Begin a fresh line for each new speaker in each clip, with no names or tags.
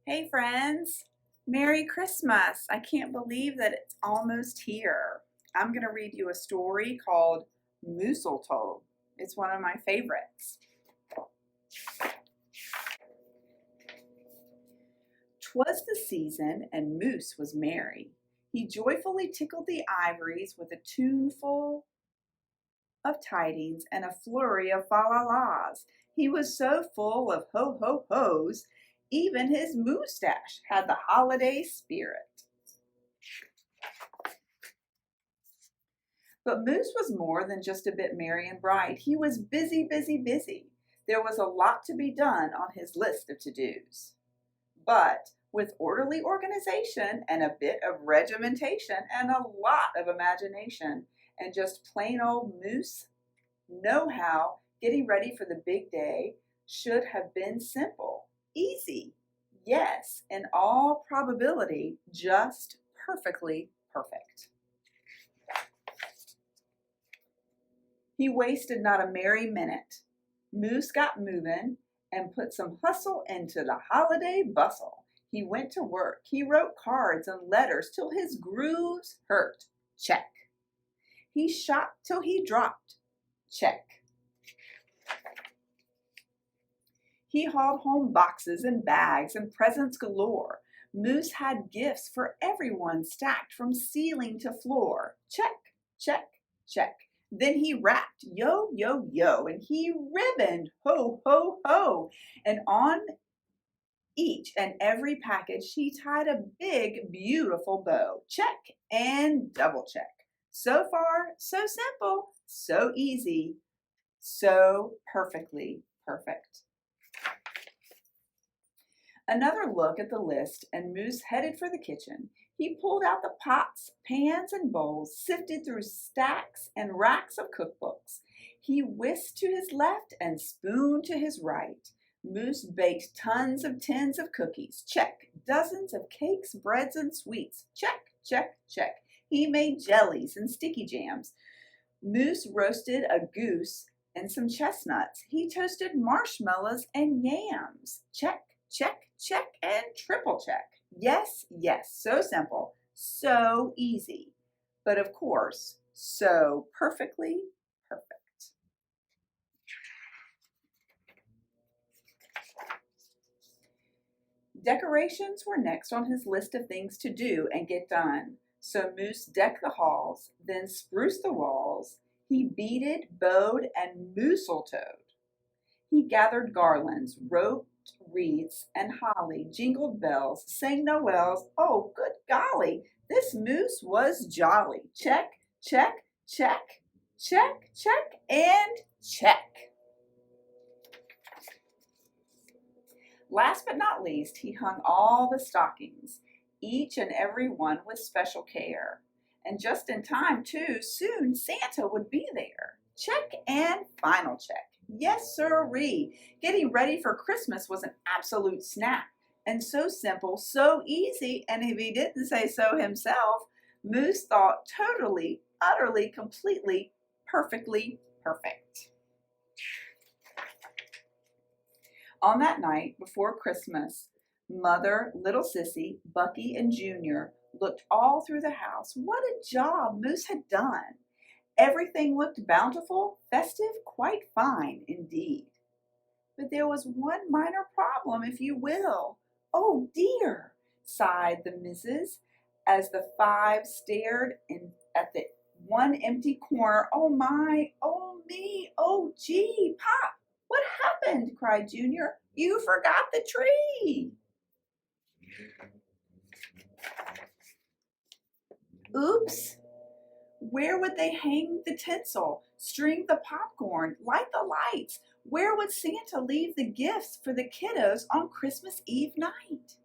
Hey friends, Merry Christmas. I can't believe that it's almost here. I'm going to read you a story called Mooseltoe. It's one of my favorites. 'Twas the season, and Moose was merry. He joyfully tickled the ivories with a tuneful of tidings and a flurry of fa-la-las. He was so full of ho-ho-hos, even his moustache had the holiday spirit. But Moose was more than just a bit merry and bright. He was busy, busy, busy. There was a lot to be done on his list of to-dos. But with orderly organization and a bit of regimentation and a lot of imagination and just plain old Moose know-how, getting ready for the big day should have been simple, easy, yes, in all probability, just perfectly perfect. He wasted not a merry minute. Moose got moving and put some hustle into the holiday bustle. He went to work. He wrote cards and letters till his grooves hurt. Check. He shot till he dropped. Check. He hauled home boxes and bags and presents galore. Moose had gifts for everyone stacked from ceiling to floor. Check, check, check. Then he rapped, yo, yo, yo, and he ribboned, ho, ho, ho. And on each and every package, he tied a big, beautiful bow. Check and double check. So far, so simple, so easy, so perfectly perfect. Another look at the list, and Moose headed for the kitchen. He pulled out the pots, pans, and bowls, sifted through stacks and racks of cookbooks. He whisked to his left and spooned to his right. Moose baked tons of tins of cookies. Check. Dozens of cakes, breads, and sweets. Check, check, check. He made jellies and sticky jams. Moose roasted a goose and some chestnuts. He toasted marshmallows and yams. Check, check, check, and triple check. Yes, yes, so simple, so easy, but of course, so perfectly perfect. Decorations were next on his list of things to do and get done. So Moose decked the halls, then spruced the walls. He beaded, bowed, and mooseltoed. He gathered garlands, roped wreaths, and holly, jingled bells, sang noels. Oh, good golly, this Moose was jolly. Check, check, check, check, check, and check. Last but not least, he hung all the stockings, each and every one with special care. And just in time, too, soon Santa would be there. Check and final check. Yes, sirree. Getting ready for Christmas was an absolute snap. And so simple, so easy, and if he didn't say so himself, Moose thought totally, utterly, completely, perfectly perfect. On that night before Christmas, Mother, little Sissy, Bucky, and Junior looked all through the house. What a job Moose had done! Everything looked bountiful, festive, quite fine indeed. But there was one minor problem, if you will. Oh dear, sighed the missus, as the five stared at the one empty corner. Oh my, oh me, oh gee, Pop! What happened? Cried Junior. You forgot the tree. Oops. Where would they hang the tinsel, string the popcorn, light the lights? Where would Santa leave the gifts for the kiddos on Christmas Eve night?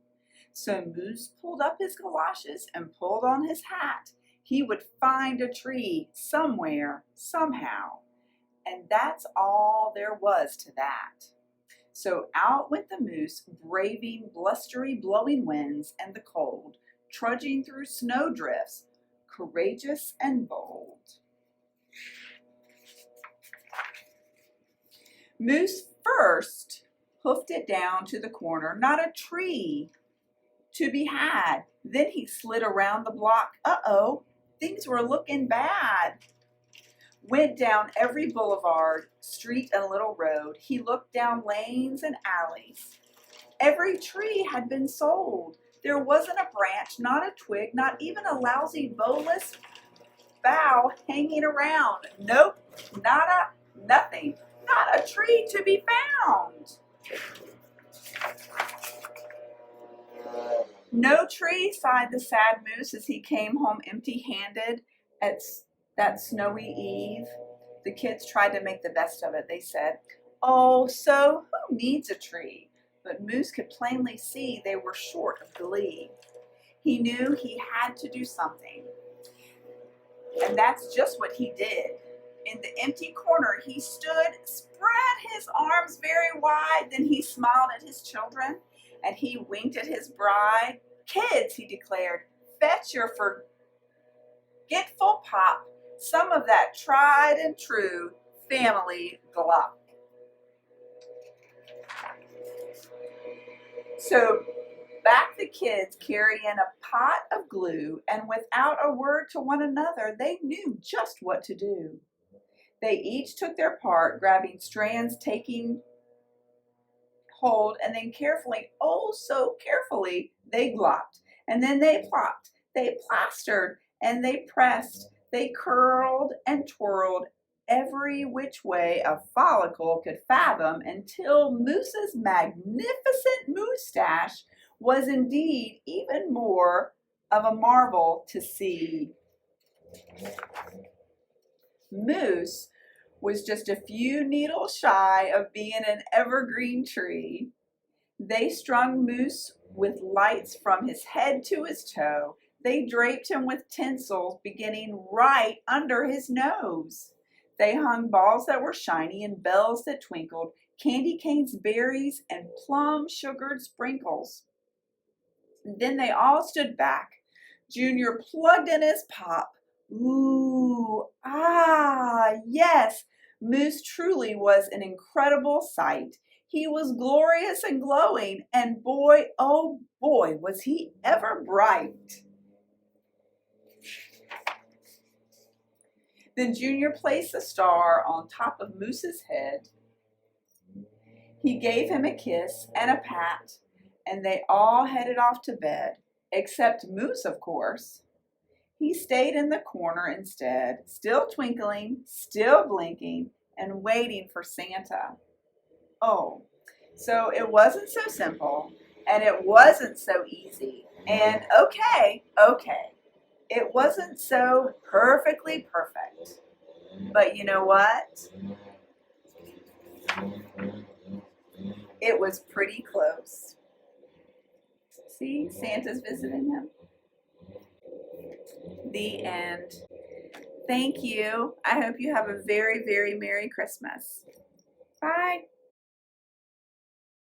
So Moose pulled up his galoshes and pulled on his hat. He would find a tree somewhere, somehow. And that's all there was to that. So out went the Moose, braving blustery blowing winds and the cold, trudging through snowdrifts, courageous and bold. Moose first hoofed it down to the corner. Not a tree to be had. Then he slid around the block. Uh-oh, things were looking bad. Went down every boulevard, street, and little road. He looked down lanes and alleys. Every tree had been sold. There wasn't a branch, not a twig, not even a lousy bowless bough hanging around. Nope, nothing, not a tree to be found. No tree, sighed the sad moose as he came home empty-handed at that snowy eve. The kids tried to make the best of it. They said, "Oh, so who needs a tree?" But Moose could plainly see they were short of glee. He knew he had to do something, and that's just what he did. In the empty corner he stood, spread his arms very wide, then he smiled at his children, and he winked at his bride. "Kids," he declared, "fetch your forgetful pop, some of that tried and true family glop." So back the kids carrying a pot of glue, and without a word to one another, they knew just what to do. They each took their part, grabbing strands, taking hold, and then carefully, oh so carefully, they glopped, and then they plopped, they plastered, and they pressed, they curled and twirled every which way a follicle could fathom, until Moose's magnificent moustache was indeed even more of a marvel to see. Moose was just a few needles shy of being an evergreen tree. They strung Moose with lights from his head to his toe. They draped him with tinsels beginning right under his nose. They hung balls that were shiny and bells that twinkled, candy canes, berries, and plum-sugared sprinkles. Then they all stood back. Junior plugged in his pop. Ooh, ah, yes, Moose truly was an incredible sight. He was glorious and glowing, and boy, oh boy, was he ever bright. Then Junior placed the star on top of Moose's head. He gave him a kiss and a pat, and they all headed off to bed, except Moose, of course. He stayed in the corner instead, still twinkling, still blinking, and waiting for Santa. Oh, so it wasn't so simple, and it wasn't so easy, and okay, it wasn't so perfectly perfect. But you know what? It was pretty close. See, Santa's visiting him. The end. Thank you. I hope you have a very, very Merry Christmas. Bye.